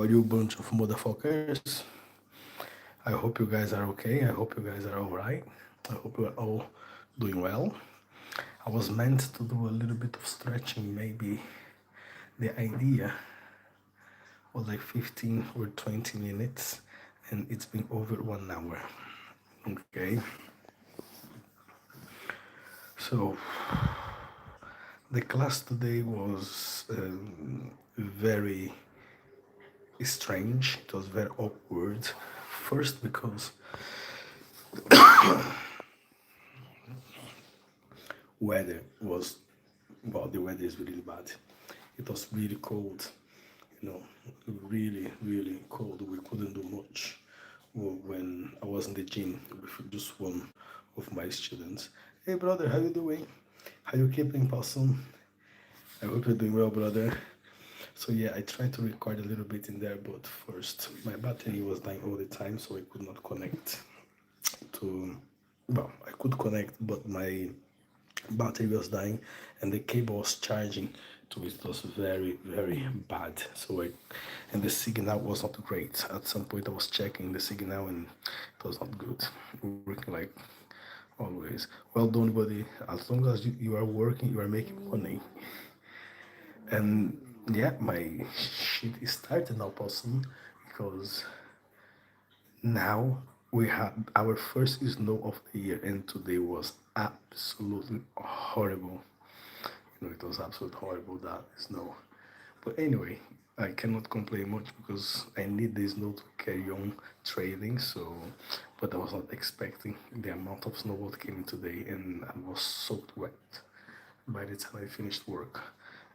are you bunch of motherfuckers? I hope you guys are okay. I hope you guys are alright. I hope you are all doing well. I was meant to do a little bit of stretching, maybe the idea was like 15 or 20 minutes, and it's been over 1 hour. Okay, so the class today was very strange. It was very awkward. First, because weather was, well, the weather is really bad. It was really cold, you know, really, really cold. We couldn't do much when I was in the gym with just one of my students. Hey, brother, how you doing? How you keeping, Possum? I hope you're doing well, brother. So yeah, I tried to record a little bit in there, but first my battery was dying all the time, so I could not connect to. Well, I could connect, but my battery was dying, and the cable was charging to it. It was very, very bad. So and the signal was not great. At some point, I was checking the signal, and it was not good. Working like always. Well done, buddy. As long as you are working, you are making money. And yeah, my shit is starting now, Possum, because now we have our first snow of the year, and today was absolutely horrible. You know, it was absolutely horrible that snow. But anyway, I cannot complain much because I need this snow to carry on trading. So, but I was not expecting the amount of snow that came in today, and I was soaked wet by the time I finished work.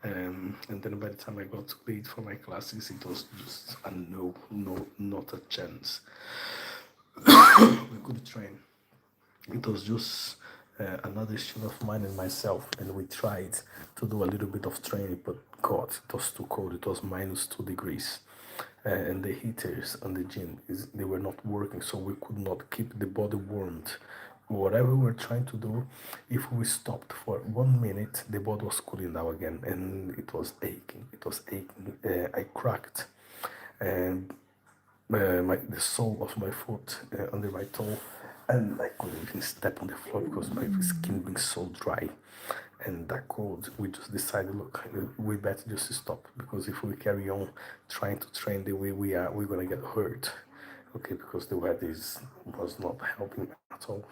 And then by the time I got to late for my classes, it was just a no, no, not a chance. We could train. It was just another student of mine and myself, and we tried to do a little bit of training, but God, it was too cold. It was -2 degrees. And the heaters on the gym they were not working, so we could not keep the body warmed. Whatever we were trying to do, if we stopped for 1 minute, the body was cooling down again, and it was aching. It was aching. I cracked, and the sole of my foot under my toe, and I couldn't even step on the floor because my skin being so dry. And that cold, we just decided, look, we better just stop, because if we carry on trying to train the way we are, we're gonna get hurt. Okay, because the weather was not helping at all.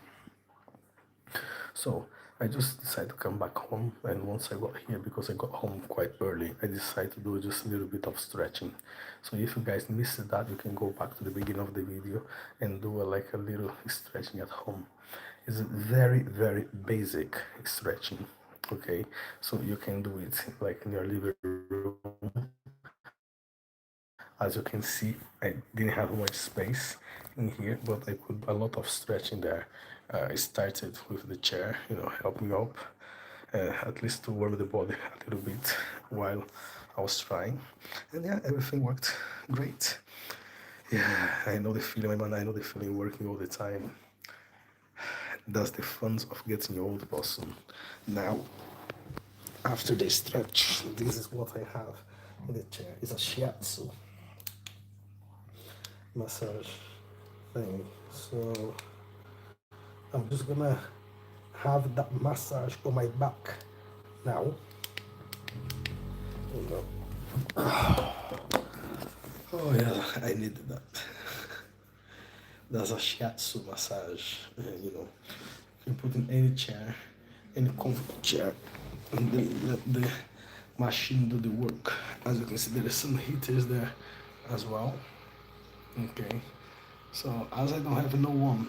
So I just decided to come back home, and once I got here, because I got home quite early, I decided to do just a little bit of stretching. So if you guys missed that, you can go back to the beginning of the video and do like a little stretching at home. It's very, very basic stretching. Okay, so you can do it like in your living room. As you can see, I didn't have much space in here, but I put a lot of stretching there. I started with the chair, you know, helping up, at least to warm the body a little bit while I was trying. And yeah, everything worked great. Yeah, I know the feeling, man. I know the feeling working all the time. That's the fun of getting old, person. Now, after the stretch, this is what I have in the chair. It's a shiatsu massage thing. So I'm just gonna have that massage on my back now. You know. Oh yeah, I needed that. That's a shiatsu massage. You know, you can put in any chair, any comfortable chair, and then let the machine do the work. As you can see, there are some heaters there as well. Okay, so as I don't have no one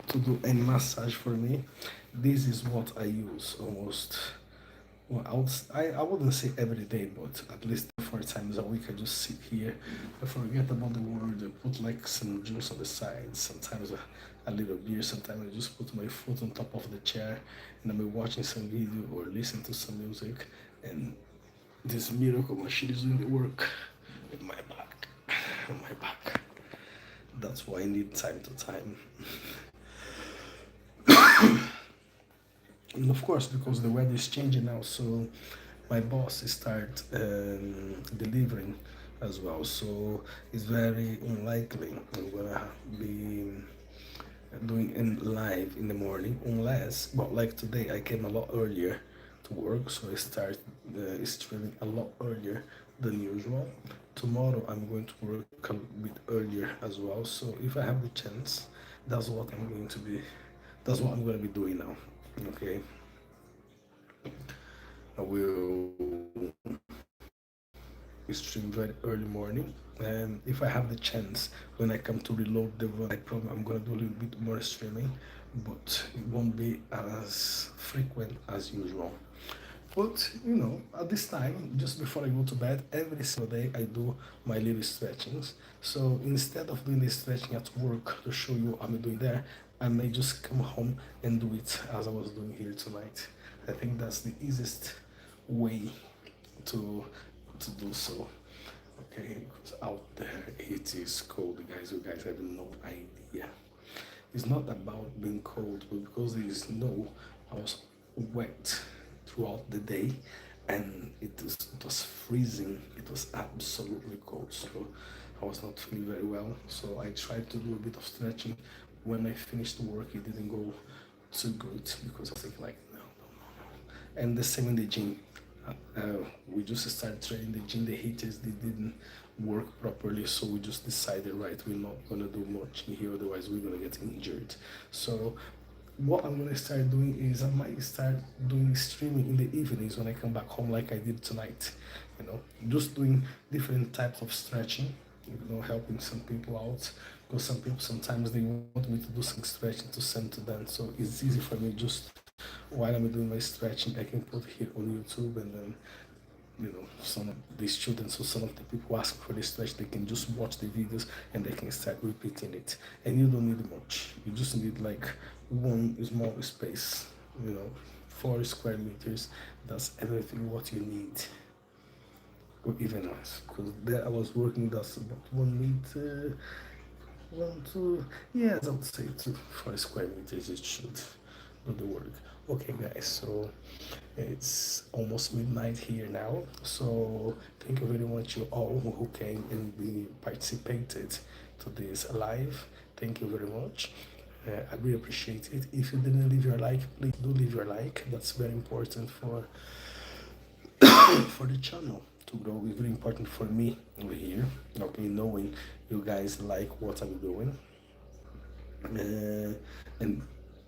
to do any massage for me, this is what I use almost. Well, I wouldn't say every day, but at least 4 times a week I just sit here, I forget about the world, I put like some juice on the side, sometimes a little beer, sometimes I just put my foot on top of the chair and I'm watching some video or listening to some music, and this miracle machine is doing the work with my back, my back. That's why I need time to time. And of course, because the weather is changing now, so my boss start delivering as well. So it's very unlikely I'm gonna be doing in live in the morning unless, but like today I came a lot earlier to work, so I start streaming a lot earlier than usual. Tomorrow I'm going to work a bit earlier as well, so if I have the chance, that's what I'm going to be, that's what I'm going to be doing now. Okay, I will stream very early morning, and if I have the chance when I come to reload the run, I promise I'm gonna do a little bit more streaming, but it won't be as frequent as usual. But you know, at this time, just before I go to bed, every single day I do my little stretchings. So instead of doing the stretching at work to show you what I'm doing there, I may just come home and do it as I was doing here tonight. I think that's the easiest way to do so. Okay, because out there it is cold, guys. You guys have no idea. It's not about being cold, but because there is snow, I was wet throughout the day, and it was freezing. It was absolutely cold, so I was not feeling very well. So I tried to do a bit of stretching. When I finished work, it didn't go too good because I was thinking like, no, no, no, no. And the same in the gym. We just started training the gym. The heaters they didn't work properly, so we just decided, right, we're not gonna do much in here, otherwise we're gonna get injured. So what I'm gonna start doing is I might start doing streaming in the evenings when I come back home, like I did tonight. You know, just doing different types of stretching. You know, helping some people out because some people sometimes they want me to do some stretching to send to them. So it's easy for me just while I'm doing my stretching, I can put it on YouTube, and then you know some of the students or some of the people ask for the stretch, they can just watch the videos and they can start repeating it, and you don't need much. You just need like one small space, you know, 4 square meters. That's everything what you need, or even less, because there I was working, that's about 1 meter, one, two, yeah, I would say 4 square meters it should do the work. Okay, guys, so it's almost midnight here now. So thank you very much, you all who came and we participated to this live. Thank you very much. I really appreciate it. If you didn't leave your like, please do leave your like. That's very important for for the channel to grow. It's very important for me over here. Okay, knowing you guys like what I'm doing, and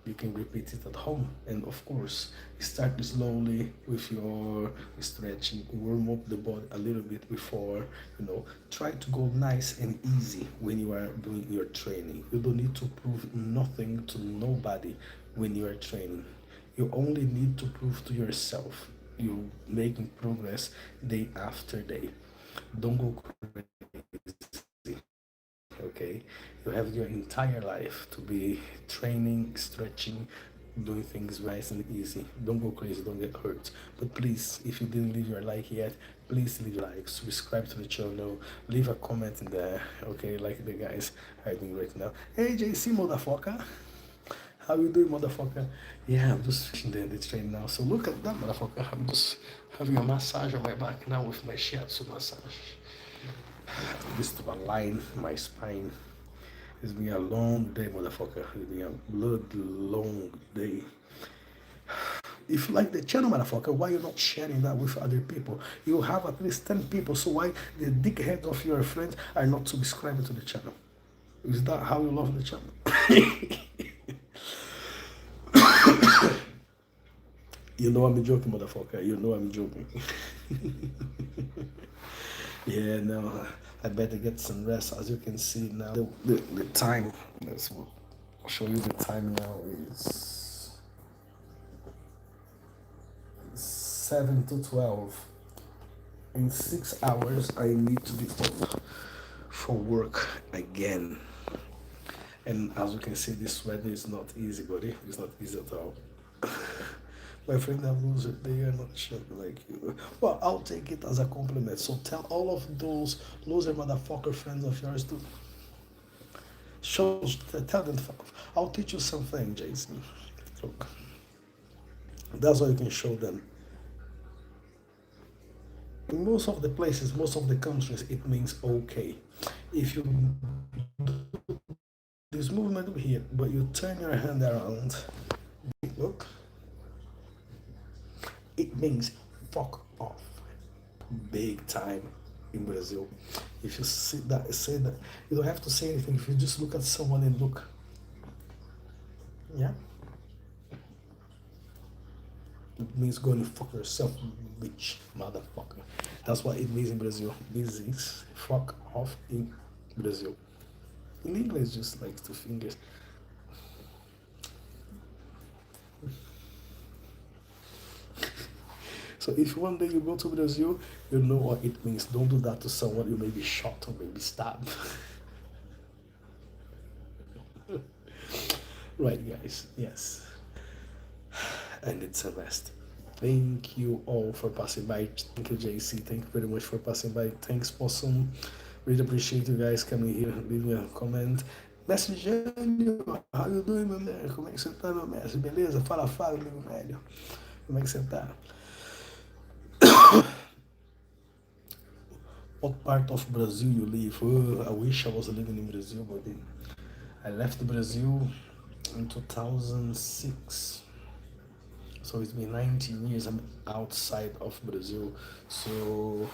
you can repeat it at home. And of course, start slowly with your stretching, warm up the body a little bit before, you know, try to go nice and easy when you are doing your training. You don't need to prove nothing to nobody when you are training. You only need to prove to yourself you're making progress day after day. Don't go crazy, okay? You have your entire life to be training, stretching, doing things nice and easy. Don't go crazy, don't get hurt. But please, if you didn't leave your like yet, please leave a like, subscribe to the channel, leave a comment in there, okay, like the guys are doing right now. Hey JC motherfucker, how you doing, motherfucker? Yeah, I'm just finishing the train now. So look at that, motherfucker. I'm just having a massage on my back now with my shiatsu massage. This to align my spine. It's been a long day, motherfucker. It's been a blood long day. If you like the channel, motherfucker, why you not sharing that with other people? You have at least 10 people, so why the dickhead of your friends are not subscribing to the channel? Is that how you love the channel? You know I'm joking, motherfucker. You know I'm joking. Yeah, no, I better get some rest. As you can see now, the time, let's show you the time now, is 7 to 12. In 6 hours, I need to be up for work again. And as you can see, this weather is not easy, buddy. It's not easy at all. My friends have losers, they are not shit like you. Well, I'll take it as a compliment. So tell all of those loser motherfucker friends of yours to show, tell them, I'll teach you something, Jason. Look, that's what you can show them. In most of the places, most of the countries, it means okay. If you this movement over here, but you turn your hand around, look, it means fuck off, big time in Brazil. If you see that, say that, you don't have to say anything. If you just look at someone and look, yeah, it means go and fuck yourself, bitch, motherfucker. That's what it means in Brazil. This is fuck off in Brazil. In English, just like two fingers. So if one day you go to Brazil, you know what it means. Don't do that to someone you may be shot or maybe stabbed. Right, guys. Yes. And it's a rest. Thank you all for passing by. Thank you, JC. Thank you very much for passing by. Thanks, Possum. Really appreciate you guys coming here, leaving a comment. Mestre Jânio, how you doing, meu velho? Como é que você tá, meu mestre? Beleza? Fala, fala, meu velho. Como é que você tá? What part of Brazil you live? Oh, I wish I was living in Brazil, but I left Brazil in 2006. So it's been 19 years I'm outside of Brazil. So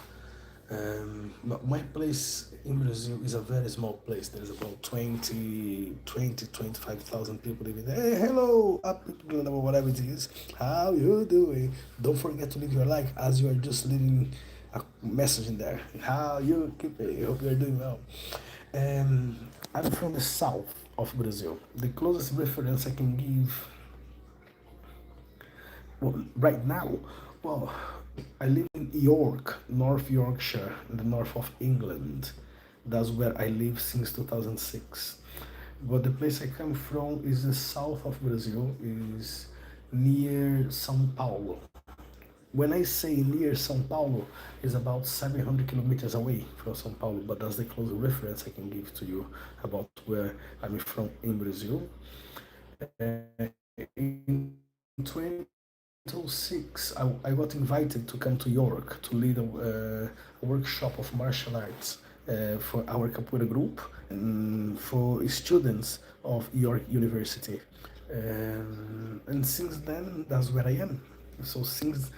my place in Brazil is a very small place. There's about 25,000 people living there. Hey, hello, up people, whatever it is. How you doing? Don't forget to leave your like as you are just leaving a message in there. How you keep it? I hope you're doing well. I'm from the south of Brazil. The closest reference I can give, well, right now, well, I live in York, North Yorkshire, in the north of England. That's where I live since 2006. But the place I come from is the south of Brazil, is near São Paulo. When I say near São Paulo, it's about 700 kilometers away from São Paulo, but that's the closest reference I can give to you about where I'm from in Brazil. In 2006, I got invited to come to York to lead a workshop of martial arts for our Capoeira group and for students of York University. And since then, that's where I am. So since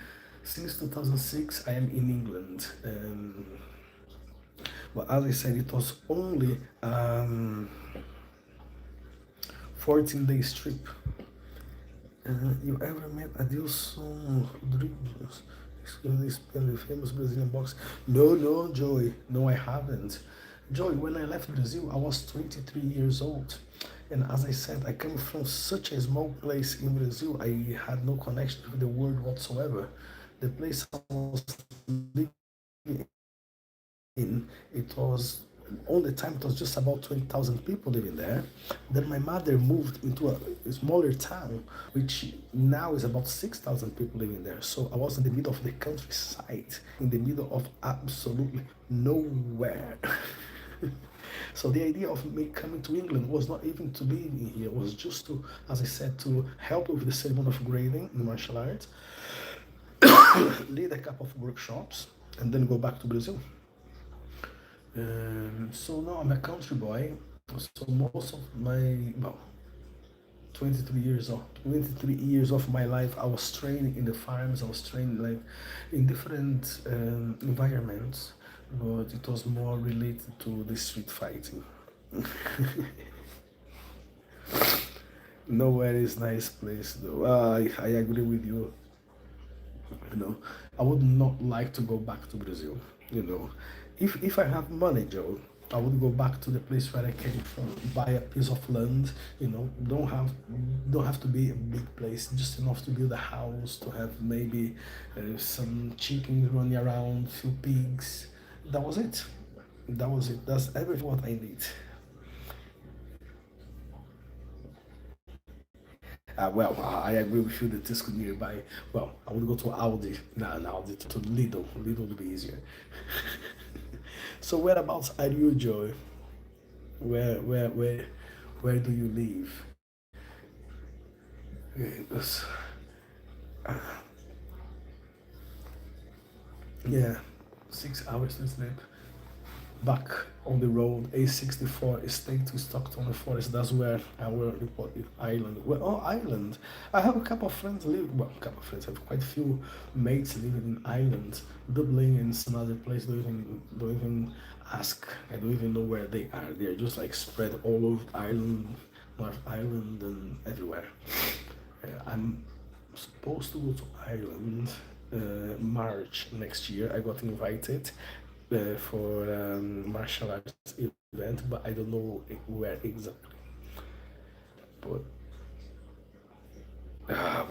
2006, I am in England. But as I said, it was only 14 day trip. You ever met Adilson Rodrigues? This famous Brazilian boxer? No, Joey. No, I haven't. Joey, when I left Brazil, I was 23 years old. And as I said, I come from such a small place in Brazil, I had no connection with the world whatsoever. The place I was living in, it was all the time it was just about 20,000 people living there. Then my mother moved into a smaller town, which now is about 6,000 people living there. So I was in the middle of the countryside, in the middle of absolutely nowhere. So the idea of me coming to England was not even to be in here, it was just to, as I said, to help with the ceremony of grading in martial arts, lead a couple of workshops, and then go back to Brazil. So now I'm a country boy. So most of my, well, 23 years of my life, I was trained in the farms. I was trained like in different environments, but it was more related to the street fighting. Nowhere is nice place though. I agree with you. You know, I would not like to go back to Brazil. You know, if I have money, Joe, I would go back to the place where I came from, buy a piece of land. You know, don't have to be a big place, just enough to build a house, to have maybe some chickens running around, few pigs. That was it. That was it. That's everything what I need. Well, I agree with you that this could be nearby. Well, I would go to Aldi. Nah, Aldi to Lidl. Lidl would be easier. So whereabouts are you, Joy? Where do you live? Yes. Yeah. 6 hours to sleep. Back on the road, A64 Estate to Stockton Forest. That's where I will report it. Ireland. Well, oh, Ireland. I have a couple of friends living. Well, a couple of friends. I have quite a few mates living in Ireland, Dublin, and some other place. Don't even ask. I don't even know where they are. They're just like spread all over Ireland, North Ireland, and everywhere. I'm supposed to go to Ireland March next year. I got invited for martial arts event, but I don't know where exactly. But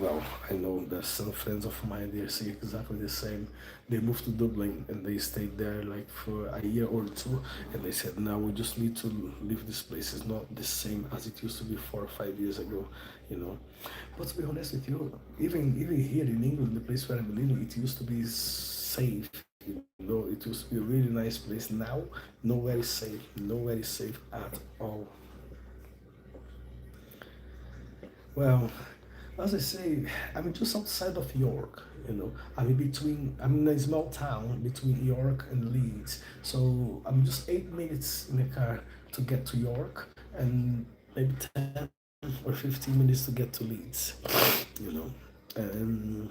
well, I know that some friends of mine they see exactly the same. They moved to Dublin and they stayed there like for a year or two, and they said, "Now we just need to leave this place. It's not the same as it used to be 4 or 5 years ago, you know." But to be honest with you, even here in England, the place where I'm living, it used to be safe. You know, it used to be a really nice place. Now, nowhere is safe. Nowhere is safe at all. Well, as I say, I'm just outside of York. You know, I'm in between. I'm in a small town between York and Leeds. So I'm just 8 minutes in the car to get to York, and maybe 10 or 15 minutes to get to Leeds. You know, and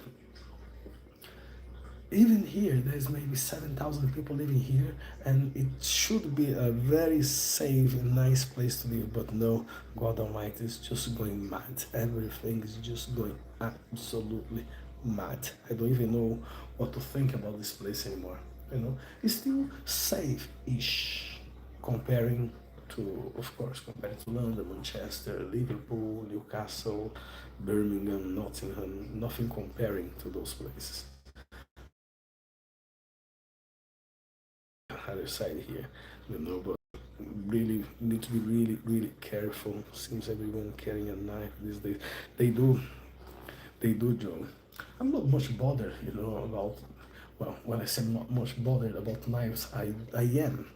even here, there's maybe 7,000 people living here, and it should be a very safe and nice place to live. But no, God Almighty is just going mad. Everything is just going absolutely mad. I don't even know what to think about this place anymore. You know, it's still safe-ish comparing to, of course, compared to London, Manchester, Liverpool, Newcastle, Birmingham, Nottingham. Nothing comparing to those places. Other side here, you know, but really need to be really careful. Seems everyone carrying a knife these days. They do, they do, Joe. I'm not much bothered, you know, about. Well, when I say not much bothered about knives, I am.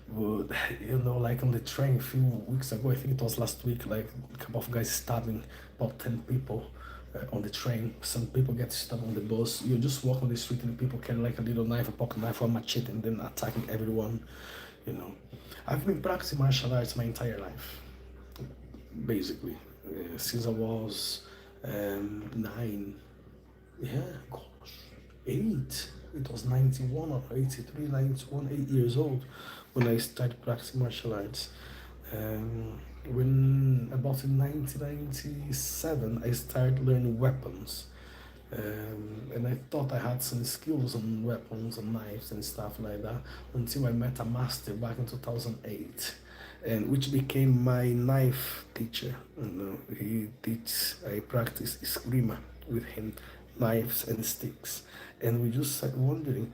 But you know, like on the train a few weeks ago, I think it was last week, like a couple of guys stabbing about 10 people on the train. Some people get stabbed on the bus. You just walk on the street and people carry like a little knife, a pocket knife, or a machete, and then attacking everyone. You know, I've been practicing martial arts my entire life, basically, since I was 9. Yeah, gosh, 8. It was 91 or 83, 91, 8 years old when I started practicing martial arts. When about in 1997, I started learning weapons. And I thought I had some skills on weapons and knives and stuff like that until I met a master back in 2008, and which became my knife teacher. You know, I practice eskrima with him, knives and sticks, and we just started wondering,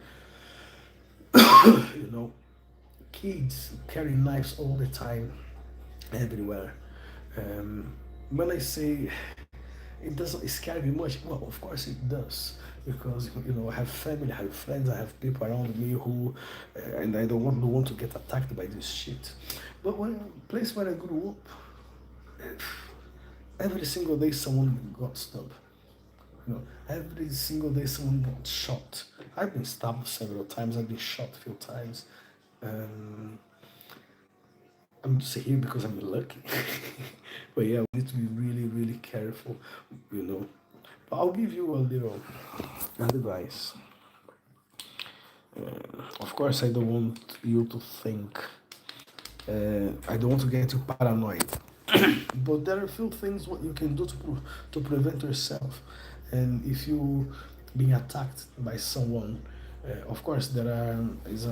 you know, kids carry knives all the time, everywhere. Um, when I say it doesn't scare me much, well, of course it does, because you know I have family, I have friends, I have people around me who, and I don't want to get attacked by this shit. But when place where I grew up, every single day someone got stabbed. You know, every single day someone got shot. I've been stabbed several times. I've been shot a few times. Um, I'm just here because I'm lucky. But yeah, we need to be really careful, you know. But I'll give you a little advice. Of course, I don't want you to think. I don't want to get you paranoid. But there are a few things what you can do to prevent yourself. And if you being attacked by someone, of course there's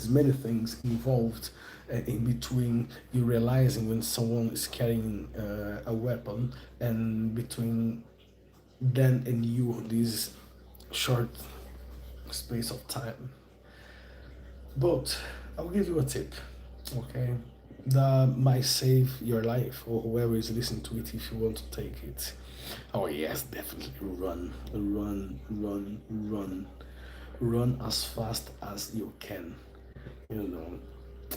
many things involved in between you realizing when someone is carrying a weapon and between then and you this short space of time. But I'll give you a tip, okay? That might save your life or whoever is listening to it if you want to take it. Oh, yes, definitely run as fast as you can. You know,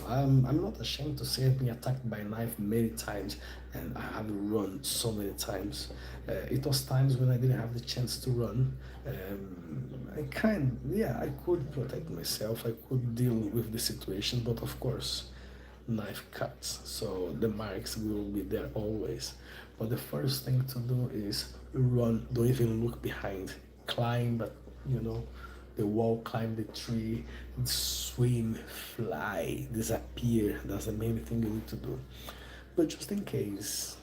I'm not ashamed to say I've been attacked by a knife many times, and I have run so many times. It was times when I didn't have the chance to run. Yeah, I could protect myself, I could deal with the situation, but of course, knife cuts, so the marks will be there always. But the first thing to do is run, don't even look behind, climb, but you know, the wall, climb the tree, swim, fly, disappear. That's the main thing you need to do. But just in case,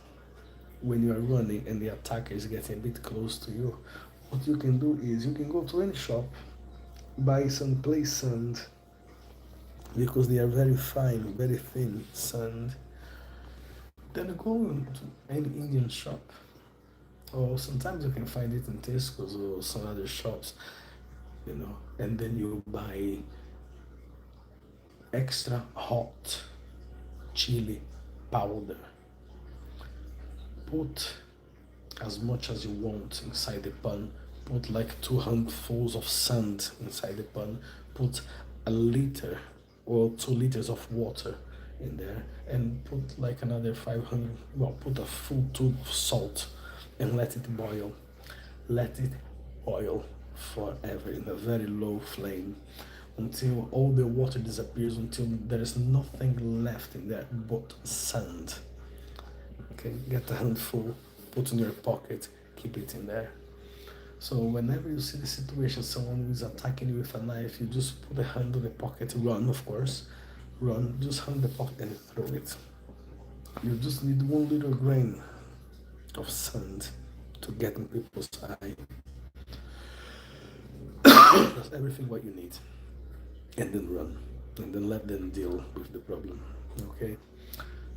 when you are running and the attacker is getting a bit close to you, what you can do is you can go to any shop, buy some play sand, because they are very fine, very thin sand. Then go to any Indian shop, or sometimes you can find it in Tesco's or some other shops, and then you buy extra hot chili powder. Put as much as you want inside the pan. Put like 2 handfuls of sand inside the pan. Put a liter or 2 liters of water in there, and put like another 500, well, put a full tube of salt and let it boil. Let it boil forever in a very low flame until all the water disappears, until there is nothing left in there but sand. Okay, get a handful, put in your pocket, keep it in there. So whenever you see the situation, someone is attacking you with a knife, you just put a hand on the pocket, run, of course, run, just hand the pocket and throw it. You just need 1 little grain of sand to get in people's eye. That's everything what you need. And then run. And then let them deal with the problem. Okay?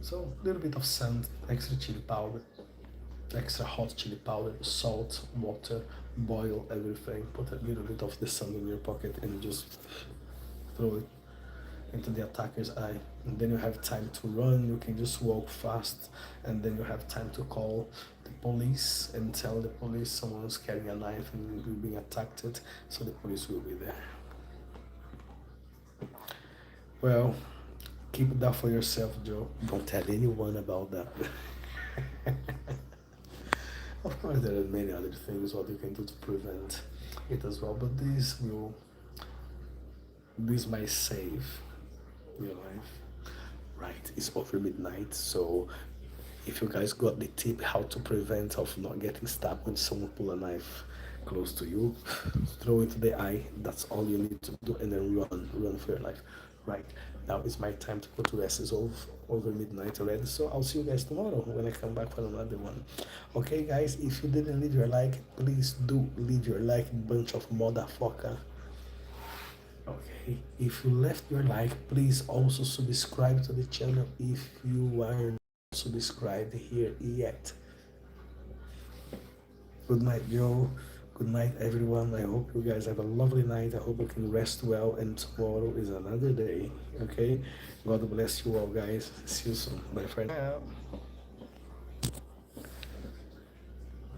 So a little bit of sand, extra chili powder, extra hot chili powder, salt, water, boil everything, put a little bit of the sand in your pocket and just throw it into the attacker's eye. And then you have time to run, you can just walk fast, and then you have time to call the police and tell the police someone's carrying a knife and you're being attacked, so the police will be there. Well, keep that for yourself, Joe. Don't tell anyone about that. Of course, there are many other things what you can do to prevent it as well, but this might save your life. Right, it's over midnight, so if you guys got the tip how to prevent of not getting stabbed when someone pull a knife close to you, throw it to the eye. That's all you need to do, and then run for your life. Right, now it's my time to go to rest. It's over midnight already, so I'll see you guys tomorrow when I come back for another one. Okay, guys, if you didn't leave your like, please do leave your like, bunch of motherfucker. Okay, if you left your like, please also subscribe to the channel if you are not subscribed here yet. Good night, Joe. Good night, everyone. I hope you guys have a lovely night. I hope you can rest well, and tomorrow is another day. Okay, God bless you all, guys. See you soon. Bye for now.